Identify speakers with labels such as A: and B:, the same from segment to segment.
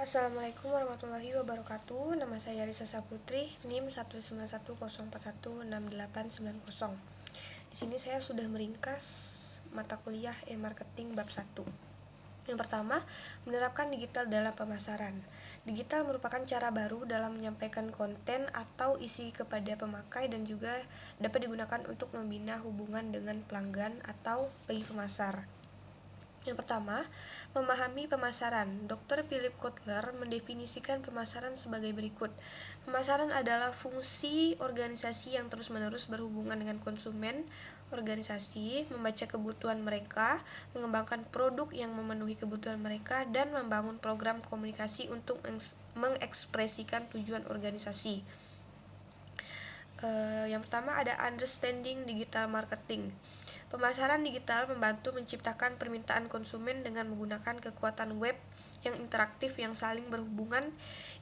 A: Assalamualaikum warahmatullahi wabarakatuh. Nama saya Risa Saputri, NIM 19104168890. Di sini saya sudah meringkas mata kuliah e-marketing bab 1. Yang pertama, menerapkan digital dalam pemasaran. Digital merupakan cara baru dalam menyampaikan konten atau isi kepada pemakai dan juga dapat digunakan untuk membina hubungan dengan pelanggan atau bagi pemasar. Yang pertama, memahami pemasaran. Dr. Philip Kotler mendefinisikan pemasaran sebagai berikut. Pemasaran adalah fungsi organisasi yang terus-menerus berhubungan dengan konsumen organisasi, membaca kebutuhan mereka, mengembangkan produk yang memenuhi kebutuhan mereka, dan membangun program komunikasi untuk mengekspresikan tujuan organisasi. Yang pertama ada understanding digital marketing. Pemasaran digital membantu menciptakan permintaan konsumen dengan menggunakan kekuatan web yang interaktif yang saling berhubungan.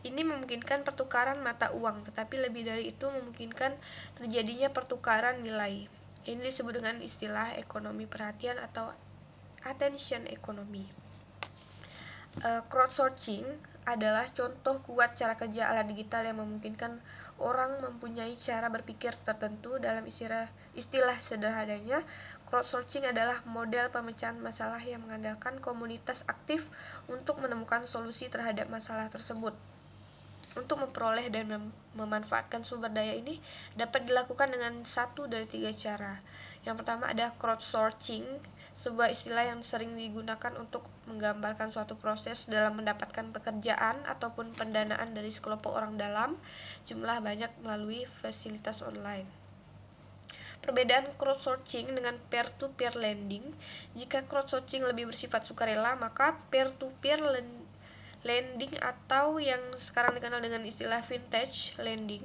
A: Ini memungkinkan pertukaran mata uang, tetapi lebih dari itu memungkinkan terjadinya pertukaran nilai. Ini disebut dengan istilah ekonomi perhatian atau attention economy. Crowdsourcing adalah contoh kuat cara kerja alat digital yang memungkinkan orang mempunyai cara berpikir tertentu. Dalam istilah sederhananya, crowdsourcing adalah model pemecahan masalah yang mengandalkan komunitas aktif untuk menemukan solusi terhadap masalah tersebut. Untuk memperoleh dan memanfaatkan sumber daya ini dapat dilakukan dengan satu dari 3 cara. Yang pertama ada crowdsourcing, sebuah istilah yang sering digunakan untuk menggambarkan suatu proses dalam mendapatkan pekerjaan ataupun pendanaan dari sekelompok orang dalam jumlah banyak melalui fasilitas online. Perbedaan crowdsourcing dengan peer-to-peer lending. Jika crowdsourcing lebih bersifat sukarela, maka peer-to-peer lending atau yang sekarang dikenal dengan istilah vintage lending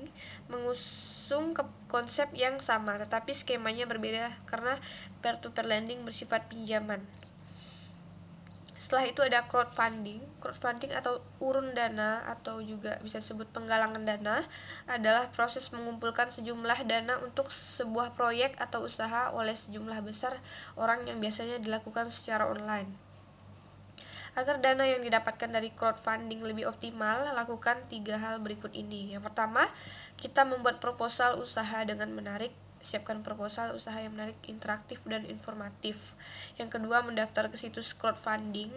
A: mengusung konsep yang sama, tetapi skemanya berbeda karena peer-to-peer lending bersifat pinjaman. Setelah itu ada crowdfunding. Crowdfunding atau urun dana atau juga bisa disebut penggalangan dana adalah proses mengumpulkan sejumlah dana untuk sebuah proyek atau usaha oleh sejumlah besar orang yang biasanya dilakukan secara online. Agar dana yang didapatkan dari crowdfunding lebih optimal, lakukan 3 hal berikut ini. Yang pertama, kita membuat proposal usaha dengan menarik. Siapkan proposal usaha yang menarik, interaktif, dan informatif. Yang kedua, mendaftar ke situs crowdfunding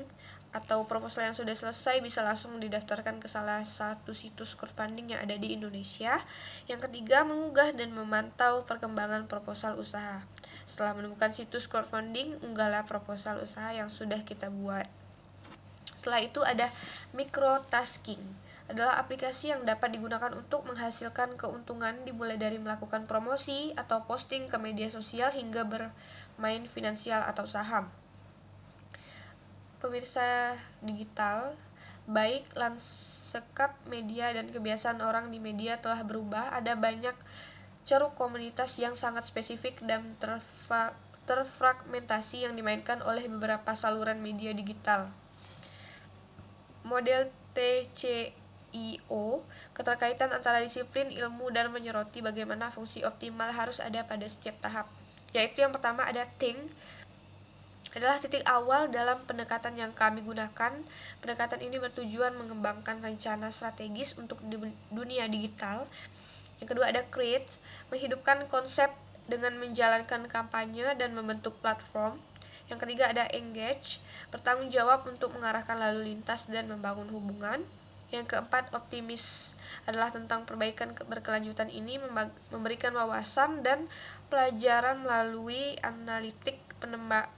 A: atau proposal yang sudah selesai bisa langsung didaftarkan ke salah satu situs crowdfunding yang ada di Indonesia. Yang ketiga, mengunggah dan memantau perkembangan proposal usaha. Setelah menemukan situs crowdfunding, unggahlah proposal usaha yang sudah kita buat. Setelah itu ada microtasking, adalah aplikasi yang dapat digunakan untuk menghasilkan keuntungan dimulai dari melakukan promosi atau posting ke media sosial hingga bermain finansial atau saham. Pemirsa digital, baik lanskap media dan kebiasaan orang di media telah berubah. Ada banyak ceruk komunitas yang sangat spesifik dan terfragmentasi yang dimainkan oleh beberapa saluran media digital. Model TCIO, keterkaitan antara disiplin ilmu dan menyoroti bagaimana fungsi optimal harus ada pada setiap tahap. Yaitu yang pertama ada think, adalah titik awal dalam pendekatan yang kami gunakan. Pendekatan ini bertujuan mengembangkan rencana strategis untuk dunia digital. Yang kedua ada create, menghidupkan konsep dengan menjalankan kampanye dan membentuk platform. Yang ketiga ada engage, bertanggung jawab untuk mengarahkan lalu lintas dan membangun hubungan. Yang keempat optimis, adalah tentang perbaikan berkelanjutan. Ini memberikan wawasan dan pelajaran melalui analitik,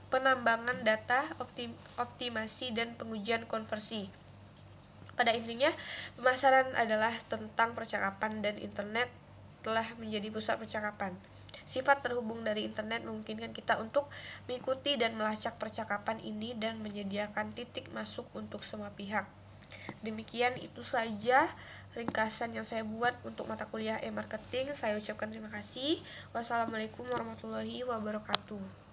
A: penambangan data, optimasi, dan pengujian konversi. Pada intinya, pemasaran adalah tentang percakapan dan internet telah menjadi pusat percakapan. Sifat terhubung dari internet memungkinkan kita untuk mengikuti dan melacak percakapan ini dan menyediakan titik masuk untuk semua pihak. Demikian itu saja ringkasan yang saya buat untuk mata kuliah e-marketing. Saya ucapkan terima kasih. Wassalamualaikum warahmatullahi wabarakatuh.